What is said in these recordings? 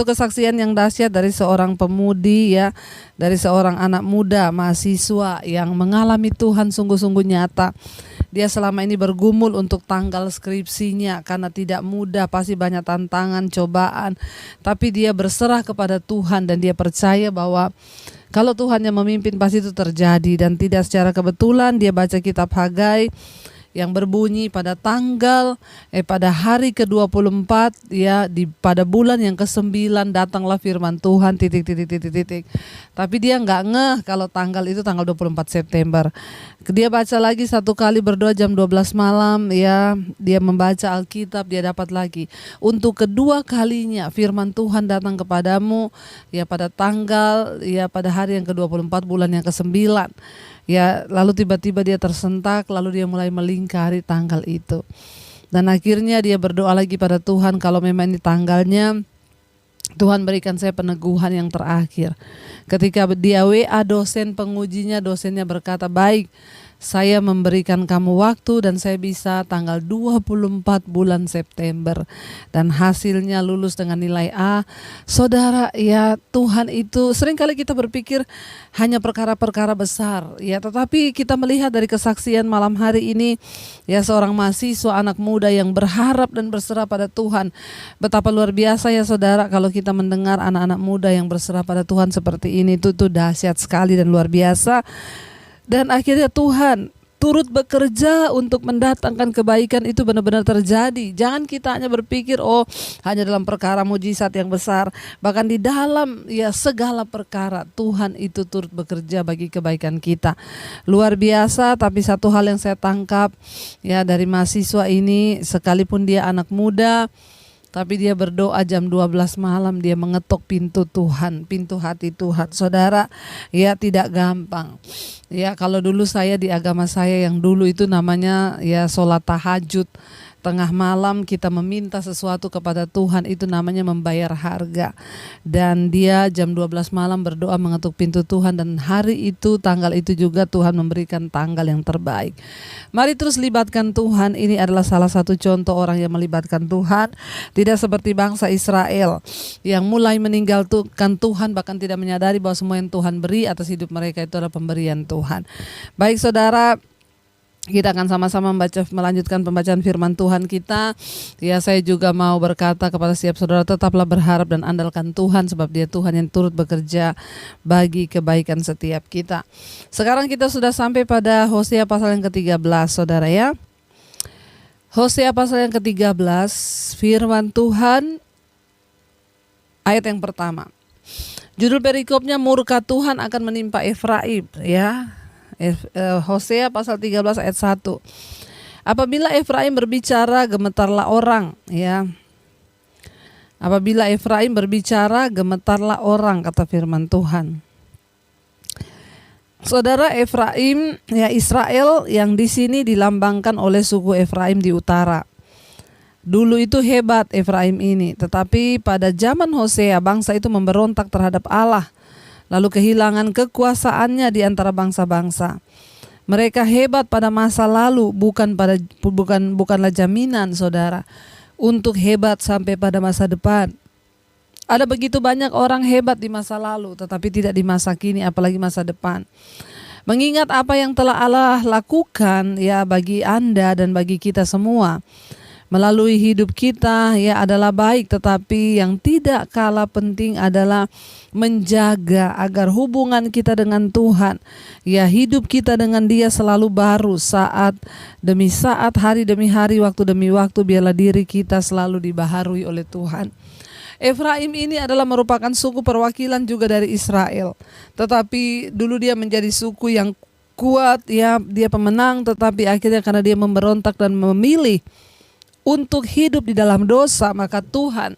Itu kesaksian yang dahsyat dari seorang pemudi ya, dari seorang anak muda mahasiswa yang mengalami Tuhan sungguh-sungguh nyata. Dia selama ini bergumul untuk tanggal skripsinya karena tidak mudah, pasti banyak tantangan, cobaan. Tapi dia berserah kepada Tuhan dan dia percaya bahwa kalau Tuhan yang memimpin pasti itu terjadi. Dan tidak secara kebetulan dia baca kitab Hagai yang berbunyi pada pada hari ke-24 ya, pada bulan yang ke-9 datanglah firman Tuhan titik. Tapi dia nggak ngeh kalau tanggal itu tanggal 24 September. Dia baca lagi satu kali, berdoa jam 12 malam ya, dia membaca Alkitab, dia dapat lagi. Untuk kedua kalinya firman Tuhan datang kepadamu ya pada pada hari yang ke-24 bulan yang ke-9. Ya, lalu tiba-tiba dia tersentak, lalu dia mulai melingkari tanggal itu. Dan akhirnya dia berdoa lagi pada Tuhan, kalau memang ini tanggalnya, Tuhan berikan saya peneguhan yang terakhir. Ketika dia WA dosen pengujinya, dosennya berkata, baik, saya memberikan kamu waktu dan saya bisa tanggal 24 bulan September. Dan hasilnya lulus dengan nilai A. Saudara, ya Tuhan itu, seringkali kita berpikir hanya perkara-perkara besar. Ya, tetapi kita melihat dari kesaksian malam hari ini, ya seorang mahasiswa anak muda yang berharap dan berserah pada Tuhan. Betapa luar biasa ya saudara, kalau kita mendengar anak-anak muda yang berserah pada Tuhan seperti ini, itu dahsyat sekali dan luar biasa. Dan akhirnya Tuhan turut bekerja untuk mendatangkan kebaikan itu benar-benar terjadi. Jangan kita hanya berpikir hanya dalam perkara mujizat yang besar. Bahkan di dalam ya segala perkara Tuhan itu turut bekerja bagi kebaikan kita. Luar biasa. Tapi satu hal yang saya tangkap ya dari mahasiswa ini, sekalipun dia anak muda, tapi dia berdoa jam 12 malam, dia mengetuk pintu Tuhan, pintu hati Tuhan. Saudara, ya tidak gampang. Ya kalau dulu saya di agama saya yang dulu itu namanya ya sholat tahajud. Tengah malam kita meminta sesuatu kepada Tuhan, itu namanya membayar harga. Dan dia jam 12 malam berdoa mengetuk pintu Tuhan, dan hari itu, tanggal itu juga Tuhan memberikan tanggal yang terbaik. Mari terus libatkan Tuhan. Ini adalah salah satu contoh orang yang melibatkan Tuhan. Tidak seperti bangsa Israel yang mulai meninggalkan Tuhan, bahkan tidak menyadari bahwa semua yang Tuhan beri atas hidup mereka itu adalah pemberian Tuhan. Baik saudara, kita akan sama-sama melanjutkan pembacaan firman Tuhan kita. Ya, saya juga mau berkata kepada setiap saudara, tetaplah berharap dan andalkan Tuhan, sebab Dia Tuhan yang turut bekerja bagi kebaikan setiap kita. Sekarang kita sudah sampai pada Hosea pasal yang ke-13, saudara ya. Hosea pasal yang ke-13, firman Tuhan ayat yang pertama. Judul perikopnya, murka Tuhan akan menimpa Efraim ya. Hosea pasal 13 ayat 1. Apabila Efraim berbicara, gemetarlah orang ya. Apabila Efraim berbicara, gemetarlah orang, kata firman Tuhan. Saudara, Efraim ya Israel yang di sini dilambangkan oleh suku Efraim di utara. Dulu itu hebat Efraim ini, tetapi pada zaman Hosea bangsa itu memberontak terhadap Allah. Lalu kehilangan kekuasaannya di antara bangsa-bangsa. Mereka hebat pada masa lalu, bukanlah jaminan saudara untuk hebat sampai pada masa depan. Ada begitu banyak orang hebat di masa lalu, tetapi tidak di masa kini, apalagi masa depan. Mengingat apa yang telah Allah lakukan ya bagi Anda dan bagi kita semua melalui hidup kita ya adalah baik, tetapi yang tidak kalah penting adalah menjaga agar hubungan kita dengan Tuhan, ya hidup kita dengan Dia selalu baru saat demi saat, hari demi hari, waktu demi waktu. Biarlah diri kita selalu dibaharui oleh Tuhan. Efraim ini adalah merupakan suku perwakilan juga dari Israel, tetapi dulu dia menjadi suku yang kuat ya, dia pemenang, tetapi akhirnya karena dia memberontak dan memilih untuk hidup di dalam dosa, maka Tuhan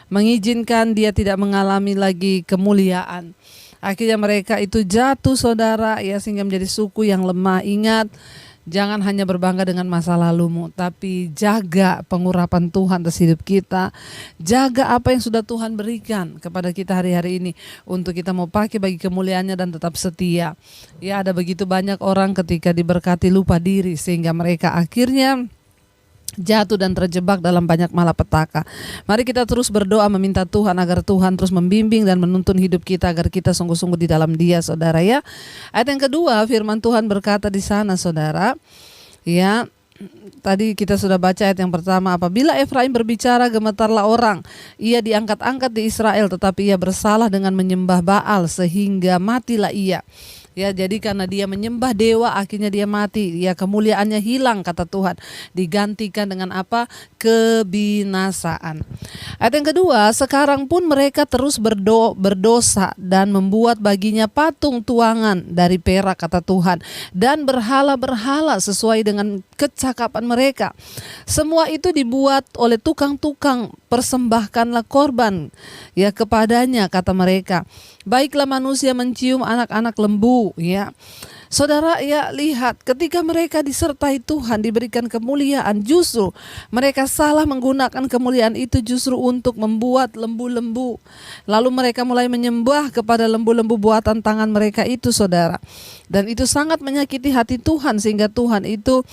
mengizinkan dia tidak mengalami lagi kemuliaan. Akhirnya mereka itu jatuh saudara ya, sehingga menjadi suku yang lemah. Ingat, jangan hanya berbangga dengan masa lalumu, tapi jaga pengurapan Tuhan atas hidup kita. Jaga apa yang sudah Tuhan berikan kepada kita hari-hari ini untuk kita mau pakai bagi kemuliaannya dan tetap setia. Ya, ada begitu banyak orang ketika diberkati lupa diri, sehingga mereka akhirnya jatuh dan terjebak dalam banyak malapetaka. Mari kita terus berdoa meminta Tuhan agar Tuhan terus membimbing dan menuntun hidup kita agar kita sungguh-sungguh di dalam Dia, saudara ya. Ayat yang kedua, firman Tuhan berkata di sana, saudara, ya. Tadi kita sudah baca ayat yang pertama, apabila Efraim berbicara gemetarlah orang, ia diangkat-angkat di Israel, tetapi ia bersalah dengan menyembah Baal sehingga matilah ia. Ya, jadi karena dia menyembah dewa akhirnya dia mati. Ya, kemuliaannya hilang kata Tuhan. Digantikan dengan apa? Kebinasaan. Ayat yang kedua, sekarang pun mereka terus berdosa dan membuat baginya patung tuangan dari perak kata Tuhan. Dan berhala-berhala sesuai dengan kecakapan mereka. Semua itu dibuat oleh tukang-tukang, persembahkanlah korban ya kepadanya kata mereka. Baiklah manusia mencium anak-anak lembu ya. Saudara ya, lihat ketika mereka disertai Tuhan diberikan kemuliaan, justru mereka salah menggunakan kemuliaan itu justru untuk membuat lembu-lembu. Lalu mereka mulai menyembah kepada lembu-lembu buatan tangan mereka itu, saudara. Dan itu sangat menyakiti hati Tuhan sehingga Tuhan itu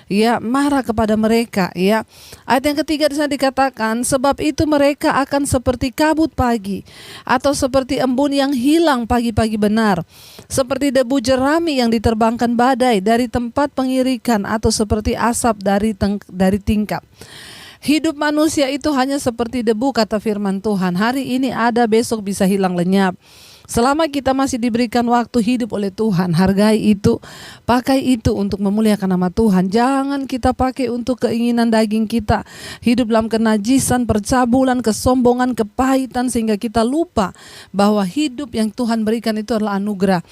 ya marah kepada mereka ya. Ayat yang ketiga di sana dikatakan, sebab itu mereka akan seperti kabut pagi atau seperti embun yang hilang pagi-pagi benar, seperti debu jerami yang diterbangkan badai dari tempat pengirikan, atau seperti asap dari tingkap. Hidup manusia itu hanya seperti debu kata firman Tuhan. Hari ini ada, besok bisa hilang lenyap. Selama kita masih diberikan waktu hidup oleh Tuhan, hargai itu, pakai itu untuk memuliakan nama Tuhan. Jangan kita pakai untuk keinginan daging kita, hidup dalam kenajisan, percabulan, kesombongan, kepahitan, sehingga kita lupa bahwa hidup yang Tuhan berikan itu adalah anugerah.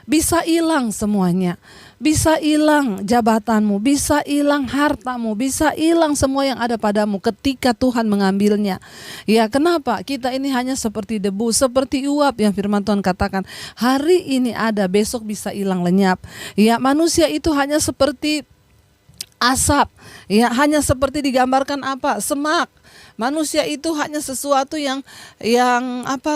Bisa hilang semuanya. Bisa hilang jabatanmu, bisa hilang hartamu, bisa hilang semua yang ada padamu ketika Tuhan mengambilnya. Ya, kenapa? Kita ini hanya seperti debu, seperti uap yang firman Tuhan katakan, hari ini ada, besok bisa hilang lenyap. Ya, manusia itu hanya seperti asap, ya, hanya seperti digambarkan apa? Semak. Manusia itu hanya sesuatu yang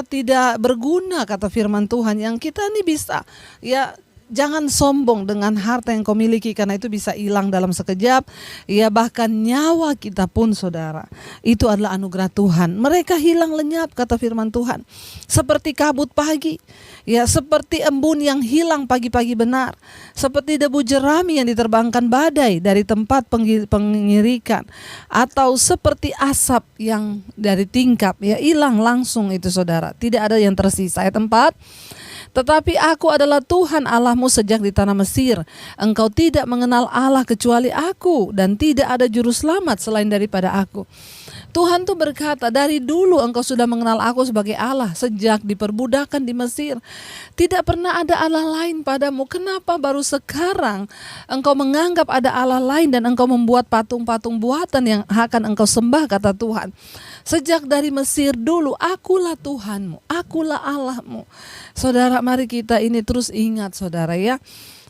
tidak berguna kata firman Tuhan, yang kita ini bisa ya. Jangan sombong dengan harta yang kau miliki, karena itu bisa hilang dalam sekejap. Ya, bahkan nyawa kita pun, saudara, itu adalah anugerah Tuhan. Mereka hilang lenyap kata firman Tuhan, seperti kabut pagi, ya, seperti embun yang hilang pagi-pagi benar, seperti debu jerami yang diterbangkan badai dari tempat pengirikan, atau seperti asap yang dari tingkap, ya, hilang langsung itu, saudara. Tidak ada yang tersisa. Ayat 4, tetapi aku adalah Tuhan Allahmu sejak di tanah Mesir. Engkau tidak mengenal Allah kecuali aku, dan tidak ada juru selamat selain daripada aku. Tuhan tuh berkata, dari dulu engkau sudah mengenal aku sebagai Allah. Sejak diperbudakan di Mesir, tidak pernah ada Allah lain padamu. Kenapa baru sekarang engkau menganggap ada Allah lain dan engkau membuat patung-patung buatan yang akan engkau sembah, kata Tuhan. Sejak dari Mesir dulu, akulah Tuhanmu, akulah Allahmu. Saudara, mari kita ini terus ingat, saudara ya.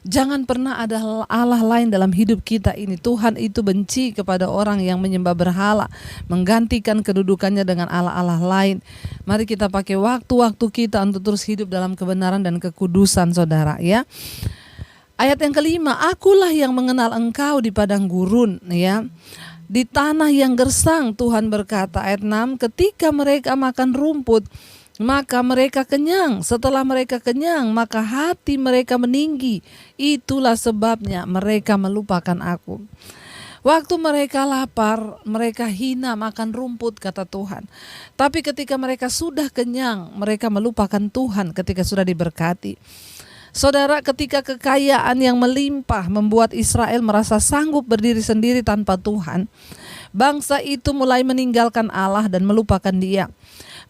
Jangan pernah ada Allah lain dalam hidup kita ini. Tuhan itu benci kepada orang yang menyembah berhala, menggantikan kedudukannya dengan Allah-Allah lain. Mari kita pakai waktu-waktu kita untuk terus hidup dalam kebenaran dan kekudusan, saudara ya. Ayat yang kelima, akulah yang mengenal engkau di padang gurun ya, di tanah yang gersang. Tuhan berkata, ayat 6, ketika mereka makan rumput, maka mereka kenyang. Setelah mereka kenyang, maka hati mereka meninggi. Itulah sebabnya mereka melupakan aku. Waktu mereka lapar, mereka hina makan rumput, kata Tuhan. Tapi ketika mereka sudah kenyang, mereka melupakan Tuhan ketika sudah diberkati. Saudara, ketika kekayaan yang melimpah membuat Israel merasa sanggup berdiri sendiri tanpa Tuhan, bangsa itu mulai meninggalkan Allah dan melupakan Dia.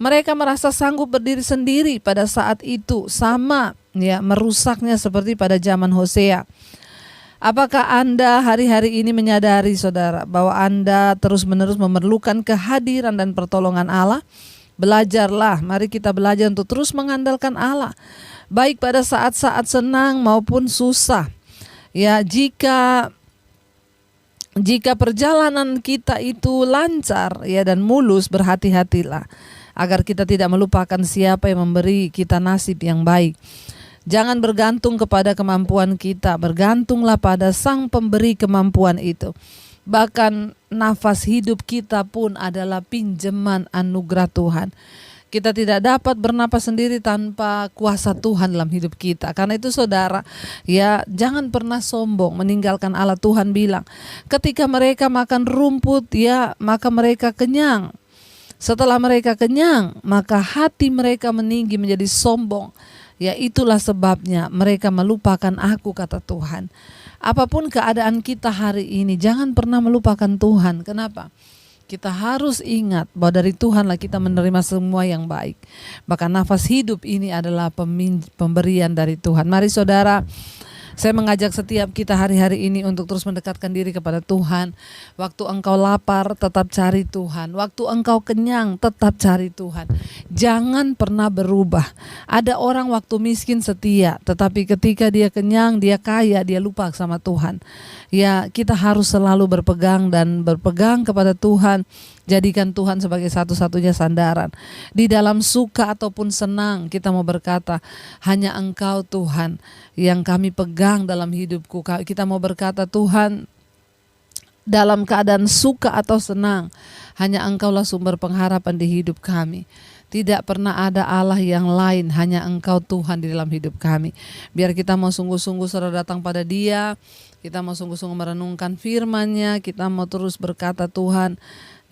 Mereka merasa sanggup berdiri sendiri pada saat itu, sama ya merusaknya seperti pada zaman Hosea. Apakah Anda hari-hari ini menyadari, saudara, bahwa Anda terus-menerus memerlukan kehadiran dan pertolongan Allah? Belajarlah, mari kita belajar untuk terus mengandalkan Allah, baik pada saat-saat senang maupun susah. Ya, jika perjalanan kita itu lancar ya dan mulus, berhati-hatilah agar kita tidak melupakan siapa yang memberi kita nasib yang baik. Jangan bergantung kepada kemampuan kita, bergantunglah pada Sang Pemberi kemampuan itu. Bahkan nafas hidup kita pun adalah pinjaman anugerah Tuhan. Kita tidak dapat bernapas sendiri tanpa kuasa Tuhan dalam hidup kita. Karena itu saudara, ya jangan pernah sombong meninggalkan Allah. Tuhan bilang, ketika mereka makan rumput, ya maka mereka kenyang. Setelah mereka kenyang, maka hati mereka meninggi menjadi sombong. Ya itulah sebabnya mereka melupakan aku, kata Tuhan. Apapun keadaan kita hari ini, jangan pernah melupakan Tuhan. Kenapa? Kita harus ingat bahwa dari Tuhanlah kita menerima semua yang baik. Bahkan nafas hidup ini adalah pemberian dari Tuhan. Mari saudara, saya mengajak setiap kita hari-hari ini untuk terus mendekatkan diri kepada Tuhan. Waktu engkau lapar, tetap cari Tuhan. Waktu engkau kenyang, tetap cari Tuhan. Jangan pernah berubah. Ada orang waktu miskin setia, tetapi ketika dia kenyang, dia kaya, dia lupa sama Tuhan. Ya, kita harus selalu berpegang kepada Tuhan. Jadikan Tuhan sebagai satu-satunya sandaran. Di dalam suka ataupun senang, kita mau berkata, hanya Engkau Tuhan yang kami pegang dalam hidupku. Kita mau berkata, Tuhan, dalam keadaan suka atau senang, hanya Engkaulah sumber pengharapan di hidup kami. Tidak pernah ada Allah yang lain, hanya Engkau Tuhan di dalam hidup kami. Biar kita mau sungguh-sungguh saudara datang pada Dia, kita mau sungguh-sungguh merenungkan firman-Nya, kita mau terus berkata, Tuhan,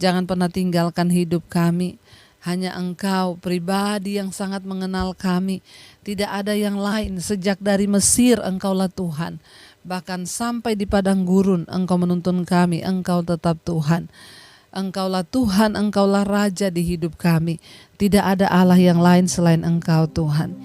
jangan pernah tinggalkan hidup kami. Hanya Engkau pribadi yang sangat mengenal kami. Tidak ada yang lain. Sejak dari Mesir Engkaulah Tuhan. Bahkan sampai di padang gurun Engkau menuntun kami. Engkau tetap Tuhan. Engkaulah Tuhan, Engkaulah Raja di hidup kami. Tidak ada Allah yang lain selain Engkau Tuhan.